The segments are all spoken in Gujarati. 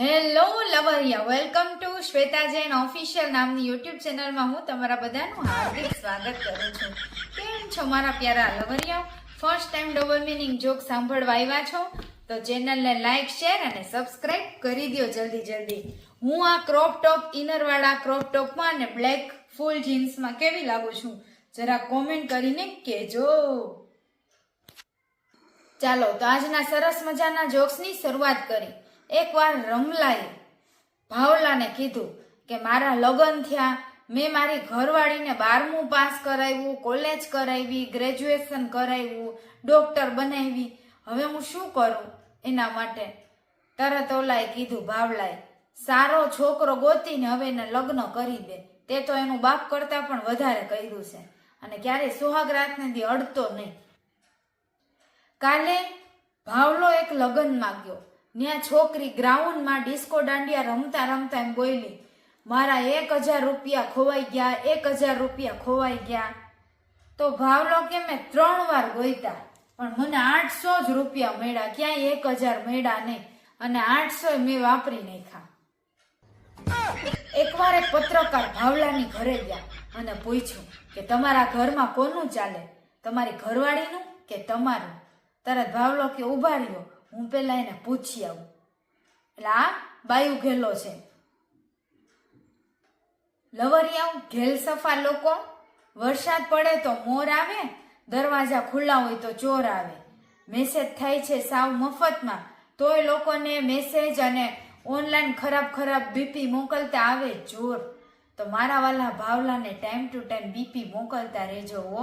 હેલો લવરિયા, welcome to Shweta Jain official નામની યુટ્યુબ ચેનલમાં હું તમારા બધાનું હાર્દિક સ્વાગત કરું છું. કેમ છો મારા પ્યારા લવરિયા? First time double meaning joke સાંભળવા આવ્યા છો તો ચેનલને લાઈક, શેર અને સબસ્ક્રાઇબ કરી દો જલ્દી. હું આ ક્રોપ ટોપ ઇનરવાળા ક્રોપ ટોપમાં અને બ્લેક ફૂલ જીન્સમાં કેવી લાગુ છું જરા કોમેન્ટ કરીને કહેજો. ચાલો તો આજના સરસ મજાના જોક્સની શરૂઆત કરી. એકવાર રમલાએ ભાવલાને કીધું કે મારા લગ્ન થયા, મેં મારી ઘરવાળીને 12મું પાસ કરાવ્યું, કોલેજ કરાવી, ગ્રેજ્યુએશન કરાવ્યું, ડોક્ટર બનાવી, હવે હું શું કરું એના માટે? તરત ઓલાએ કીધું ભાવલાએ, સારો છોકરો ગોતીને હવે એને લગ્ન કરી દે, તે તો એનું બાપ કરતા પણ વધારે કર્યું છે અને ક્યારેય સુહાગરાતને દી અડતો નહીં. કાલે ભાવલો એક લગ્નમાં ગયો. ત્યાં છોકરી ગ્રાઉન્ડમાં ડિસ્કો દાંડિયા રમતા રમતા એમ બોલી, મારા 1000 રૂપિયા ખોવાઈ ગયા, 1000 રૂપિયા ખોવાઈ ગયા. તો ભાવલો કે મેં 3 વાર ગોઈતા પણ મને 800 જ રૂપિયા મળ્યા, ક્યાંય 1000 મળ્યા નહીં અને 800 મેં વાપરી નાખ્યા. એકવાર એક પત્રકાર ભાવલાની ઘરે ગયા અને પૂછ્યું કે તમારા ઘરમાં કોનું ચાલે, તમારી ઘરવાળીનું કે તમારું? તરત ભાવલો કે ઉભા રહ્યો, હું પેલા એને પૂછી આવું. એટલે આ બાયું ઘેલો છે. લવરિયાઓ, ઘેલ સફા લોકો, વરસાદ પડે તો મોર આવે, દરવાજા ખુલ્લા હોય તો ચોર આવે. મેસેજ થાય છે સાવ મફતમાં, તોય લોકોને મેસેજ અને ઓનલાઈન ખરાબ બીપી મોકલતા આવે જોર. તો મારા વાલા ભાવલાને ટાઈમ ટુ ટાઈમ બીપી મોકલતા રહેજો હો.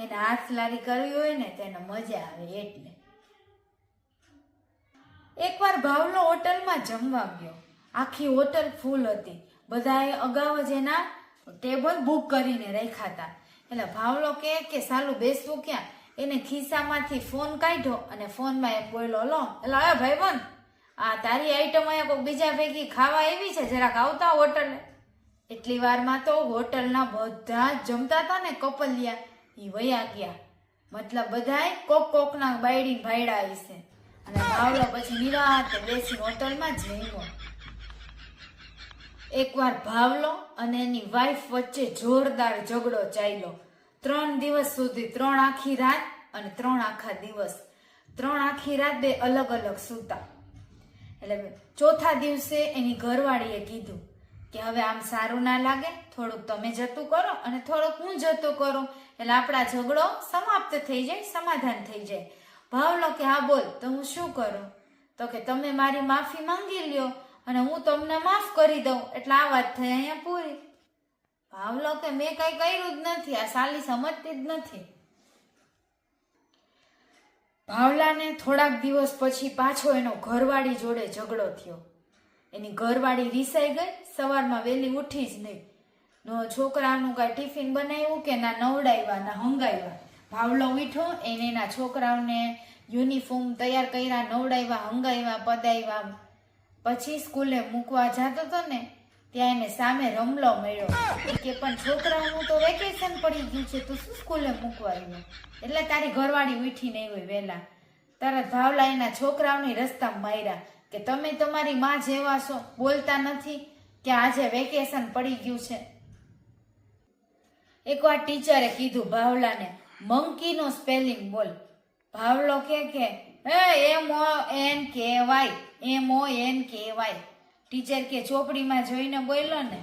એને હાથ લારી કરવી હોય ને તેને મજા આવે એટલે. એકવાર ભાવલો હોટલમાં જમવા ગયો. આખી હોટલ ફૂલ હતી. બધાએ અગાઉ જ એના ટેબલ બુક કરીને રાખ્યા હતા. એટલે ભાવલો કે સાલું બેસવું ક્યાં? એને ખિસ્સામાંથી ફોન કાઢ્યો અને ફોનમાં એમ બોલ્યો, લો એટલે હવે ભાઈબંધ, આ તારી આઈટમ અહીંયા કોઈ બીજા ભેગી ખાવા આવી છે, જરાક આવતા હોટલે. એટલી વારમાં તો હોટલના બધા જ જમતા હતા ને કપલિયા એ વયા ગયા. મતલબ બધાએ કોકના બાયડી ભાયડા આવી છે. અને ભાવલો પછી નિરાતે બેસી હોટલમાં જમ્યો. એકવાર ભાવલો અને એની વાઈફ વચ્ચે જોરદાર ઝઘડો ચાલ્યો. 3 દિવસ સુધી, 3 આખી રાત અને 3 આખા દિવસ. 3 આખી રાત બે અલગ અલગ સૂતા. એટલે ચોથા દિવસે એની ઘરવાળીએ કીધું કે હવે આમ સારું ના લાગે, થોડુંક તમે જતું કરો અને થોડુંક હું જતું કરું, એટલે આપણા ઝઘડો સમાપ્ત થઈ જાય, સમાધાન થઈ જાય. ભાવલો કે હા બોલ, તો હું શું કરું? તો કે તમે મારી માફી માંગી લ્યો અને હું તમને માફ કરી દઉં, એટલે આ વાત થઈ અહીંયા પૂરી. ભાવલો કે મેં કઈ કર્યું જ નથી, આ સાલી સમજતી જ નથી. ભાવલાને થોડાક દિવસ પછી પાછો એનો ઘરવાળી જોડે ઝઘડો થયો. એની ઘરવાળી રીસાઈ ગઈ, સવારમાં વહેલી ઉઠી જ નહીં. છોકરાનું કાંઈ ટિફિન બનાવ્યું કે ના નવડાવ્યા ના હંગાવ્યા. ભાવલો ઉઠ્યો, એને એના છોકરાઓને યુનિફોર્મ તૈયાર કર્યા, નવડાવ્યા, હંગાવ્યા, પદાવ્યા. પછી સ્કૂલે મૂકવા જતો હતો ને ત્યાં એને સામે રમલો મળ્યો કે પણ છોકરાઓનું તો વેકેશન પડી ગયું છે, તું શું સ્કૂલે મૂકવા આવ્યો? એટલે તારી ઘરવાળી ઉઠી નહીં હોય વહેલા. તરત ભાવલા એના છોકરાઓની રસ્તામાં માર્યા કે તમે તમારી માં જેવા છો, બોલતા નથી કે આજે વેકેશન પડી ગયું છે. એકવાર ટીચરે કીધું ભાવલાને, મંકીનો સ્પેલિંગ બોલ. ભાવલો કે MONKY. ટીચર કે ચોપડીમાં જોઈને બોલ્યો ને?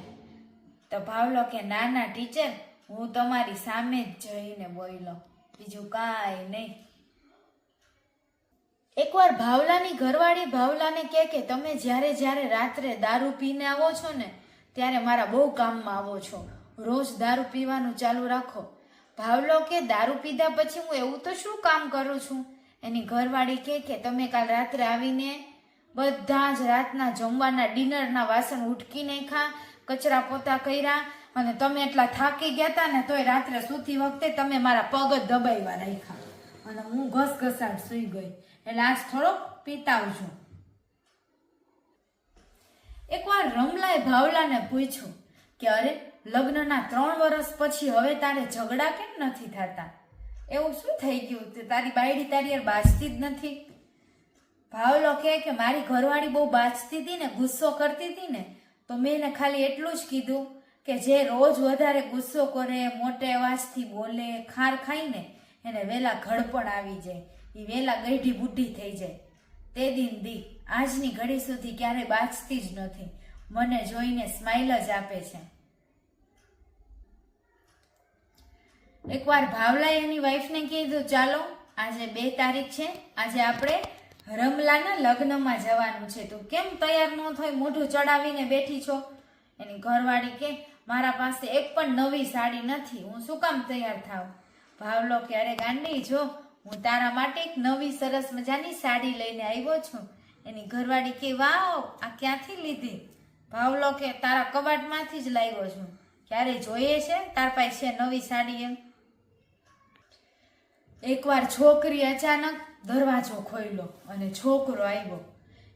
તો ભાવલો કે ના ટીચર, હું તમારી સામે જ જોઈને બોલ્યો, બીજું કાંઈ નહીં. એકવાર ભાવલાની ઘરવાળી ભાવલાને કે તમે જ્યારે રાત્રે દારૂ પીને આવો છો ને ત્યારે મારા બહુ કામમાં આવો છો, રોજ દારૂ પીવાનું ચાલુ રાખો. ભાવલો કે દારૂ પીધા પછી હું એવું તો શું કામ કરું છું? એની ઘરવાળી કે તમે કાલ રાત્રે આવીને બધા જ રાતના જમવાના ડિનરના વાસણ ઉટકી નાખ્યા, કચરા પોતા કર્યા અને તમે એટલા થાકી ગયા હતા ને તોય રાત્રે સૂતી વખતે તમે મારા પગ જ દબાવ્યા રાખ્યા અને હું ઘસઘસાટ સૂઈ ગઈ. એટલે આજ થોડોક પીતાવજો. એકવાર રમલાએ ભાવલાને પૂછ્યું કે અરે લગ્નના 3 વર્ષ પછી હવે તારે ઝઘડા કેમ નથી થતા? એવું શું થઈ ગયું? તારી બાયડી તારી યાર બાજતી જ નથી? ભાવલો કહે કે મારી ઘરવાળી બહુ બાચતી હતી ને, ગુસ્સો કરતી હતી ને, તો મેં એને ખાલી એટલું જ કીધું કે જે રોજ વધારે ગુસ્સો કરે, મોટે અવાજથી બોલે, ખાર ખાઈને એને વેલા ઘડપણ આવી જાય, એ વેલા ગઈઢી બુઢી થઈ જાય. તે દિન દી આજની ઘડી સુધી ક્યારેય બાચતી જ નથી, મને જોઈને સ્માઇલ જ આપે છે. એકવાર ભાવલાએ એની વાઈફને કીધું, ચાલો આજે 2 તારીખ છે, આજે આપણે રમલાના લગ્નમાં જવાનું છે, તું કેમ તૈયાર ન થઈ, મોઢું ચડાવીને બેઠી છો? એની ઘરવાળી કે મારા પાસે એક પણ નવી સાડી નથી, હું શું કામ તૈયાર થાવ? ભાવલો કે અરે ગાંડી, જો હું તારા માટે એક નવી સરસ મજાની સાડી લઈને આવ્યો છું. એની ઘરવાળી કે વાવ, આ ક્યાંથી લીધી? ભાવલો કે તારા કબાટમાંથી જ લાવ્યો છું, ક્યારે જોઈએ છે તાર પાસે છે નવી સાડી એમ? એકવાર છોકરી અચાનક દરવાજો ખોલ્યો અને છોકરો આવ્યો.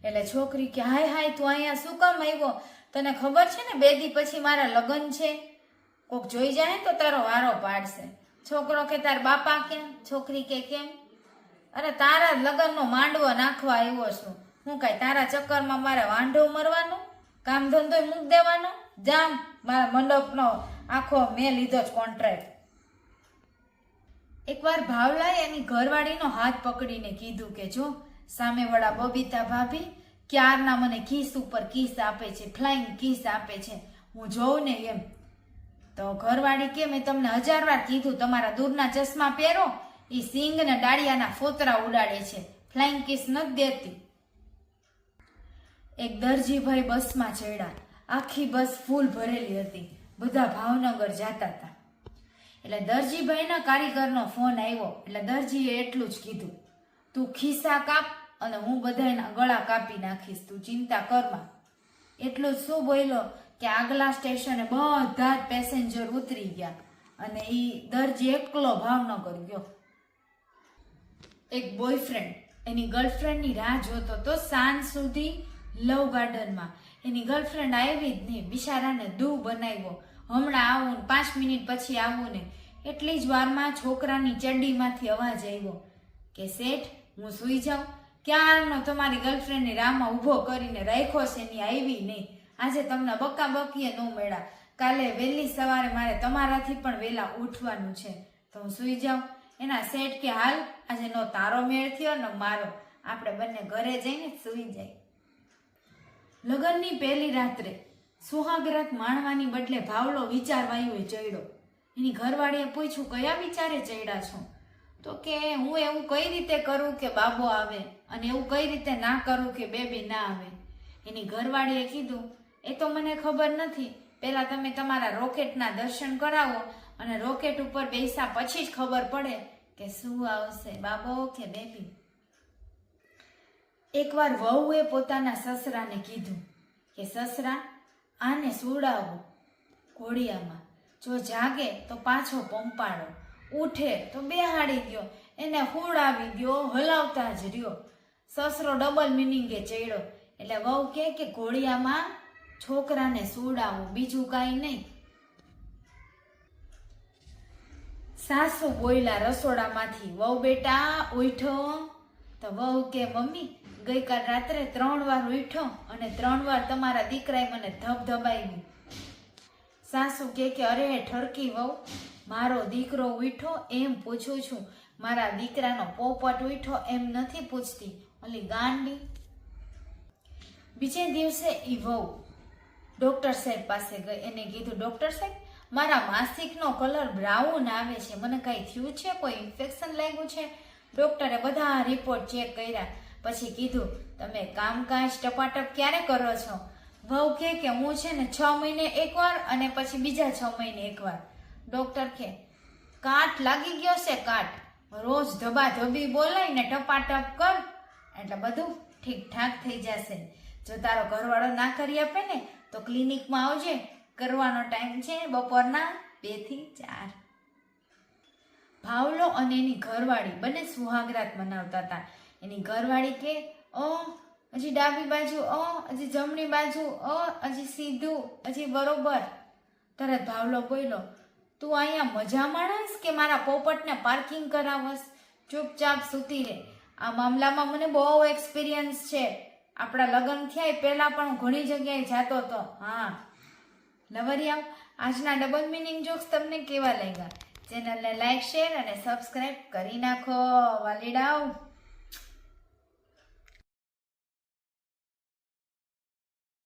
એટલે છોકરી કે હાય હાય, તું અહીંયા શું કામ આવ્યો? તને ખબર છે ને 2 દી પછી મારા લગ્ન છે, કોક જોઈ જાય તો તારો વારો પાડશે. છોકરો કે તાર બાપા કેમ? છોકરી કે કેમ? અરે તારા લગ્નનો માંડવો નાખવા આવ્યો છું, હું કાંઈ તારા ચક્કરમાં મારે વાંઢો મરવાનો, કામ ધંધો મૂક દેવાનો? જામ, મારા મંડપનો આખો મેં લીધો જ કોન્ટ્રાક્ટ. એકવાર ભાવલાએ એની ઘરવાળીનો હાથ પકડીને કીધું કે જો સામેવાળા બબીતા ભાભી ક્યારના મને કિસ ઉપર કિસ આપે છે, ફ્લાઇંગ કિસ આપે છે, હું જોઉં ને એમ. તો ઘરવાળી કે મેં તમને 1000 વાર કીધું તમારા દૂરના ચશ્મા પહેરો, એ સિંગ ને ડાળિયાના ફોતરા ઉડાડે છે, ફ્લાઇંગ કિસ નથી દેતી. એક દરજીભાઈ બસમાં ચડ્યા, આખી બસ ફૂલ ભરેલી હતી, બધા ભાવનગર જતા હતા. એટલે દરજીભાઈના કારીગરનો ફોન આવ્યો, એટલે દરજીએ એટલું જ કીધું, તું ખિસ્સા કાપ અને હું બધાના ગળા કાપી નાખીશ, તું ચિંતા કરમાં. એટલું જ શું બોલ્યો કે આગલા સ્ટેશને બધા જ પેસેન્જર ઉતરી ગયા અને એ દરજી એકલો ભાવનગર ગયો. એક બોયફ્રેન્ડ એની ગર્લફ્રેન્ડની રાહ જોતો તો સાંજ સુધી લવ ગાર્ડનમાં. એની ગર્લફ્રેન્ડ આવી જ નહીં, બિચારાને દૂ બનાવ્યો, હમણાં આવું ને 5 મિનિટ પછી આવું ને. એટલી જ વારમાં છોકરાની ચડ્ડીમાંથી અવાજ આવ્યો કે શેઠ હું સૂઈ જાઉં? ક્યારનો તમારી ગર્લફ્રેન્ડની રાહમાં ઊભો કરીને રાખ્યો છે, એની આવી નહીં, આજે તમને બક્કા બકીએ ન મળ્યા, કાલે વહેલી સવારે મારે તમારાથી પણ વહેલા ઉઠવાનું છે, તો હું સૂઈ જાઉં? એના શેઠ કે હાલ, આજે નો તારો મેળ થયો ને મારો, આપણે બંને ઘરે જઈને સૂઈ જાય. લગ્નની પહેલી રાત્રે સુહાગરાત માણવાની બદલે ભાવલો વિચારવાયો ચડ્યો. એની ઘરવાળીએ પૂછ્યું કયા વિચારે ચડ્યા છો? તો કે હું એવું કઈ રીતે કરું કે બાબો આવે, અને એવું કઈ રીતે ના કરું કે બેબી ના આવે. એની ઘરવાળીએ કીધું એ તો મને ખબર નથી, પહેલા તમે તમારા રોકેટના દર્શન કરાવો અને રોકેટ ઉપર બેસા પછી જ ખબર પડે કે શું આવશે, બાબો કે બેબી. એકવાર વહુએ પોતાના સસરાને કીધું કે સસરા આને સુડાવો ઘોડિયામાં, જો જાગે તો પાછો પંપાડો, ઉઠે તો બેહાડી ગયો, એને હુડાવી ગયો, હલાવતા જ રહ્યો. સસરો ડબલ મિનિંગે ચડ્યો. એટલે વહુ કે ઘોડિયામાં છોકરાને સુડાવું, બીજું કાંઈ નહીં. સાસુ બોયલા રસોડામાંથી, વહુ બેટા ઉઠો. તો વહુ કે મમ્મી ગઈકાલ રાત્રે 3 વાર ઉઠ્યો અને 3 વાર તમારા દીકરાએ મને ધબધબાવી. સાસુ કે અરે ઠરકી વહુ, મારો દીકરો ઉઠ્યો એમ પૂછું છું, મારા દીકરાનો પોપટ ઉઠ્યો એમ નથી પૂછતી, ઓલી ગાંડી. બીજે દિવસે ઈ વહુ ડોક્ટર સાહેબ પાસે ગઈ. એને કીધું ડોક્ટર સાહેબ મારા માસિકનો કલર બ્રાઉન આવે છે, મને કઈ થયું છે, કોઈ ઇન્ફેક્શન લાગ્યું છે? ડોક્ટરે બધા રિપોર્ટ ચેક કર્યા, પછી કીધું તમે કામકાજ ટપાટપ ક્યારે કરો છો? વહુ કે હું છે ને 6 મહિને એકવાર અને પછી બીજા 6 મહિને એકવાર. ડોક્ટર કે કાટ લાગી ગયો છે, કાટ, રોજ ધબાધબી બોલાય ને ટપાટપ કર એટલે બધું ઠીકઠાક થઈ જશે. જો તારો ઘરવાળો ના કરી આપે ને તો ક્લિનિકમાં આવજે, કરવાનો ટાઈમ છે બપોરના 2 થી 4. ભાવલો અને એની ઘરવાળી બંને સુહાગરાત મનાવતા હતા. એની ઘરવાળી કે હજી ડાબી બાજુ, હજી જમણી બાજુ, હજી સીધું, હજી બરોબર. તરત ભાવલો બોલ્યો તું અહીંયા મજા માણસ કે મારા પોપટને પાર્કિંગ કરાવસ? ચૂપચાપ સૂતી રહે, આ મામલામાં મને બહુ એક્સપિરિયન્સ છે. આપણા લગ્ન થયા એ પહેલા પણ હું ઘણી જગ્યાએ જાતો હતો. હા લવરિયાઓ, આજના ડબલ મિનિંગ જોક્સ તમને કેવા લાગ્યા? ચેનલને લાઈક, શેર અને સબસ્ક્રાઇબ કરી નાખો વાલીડાઓ.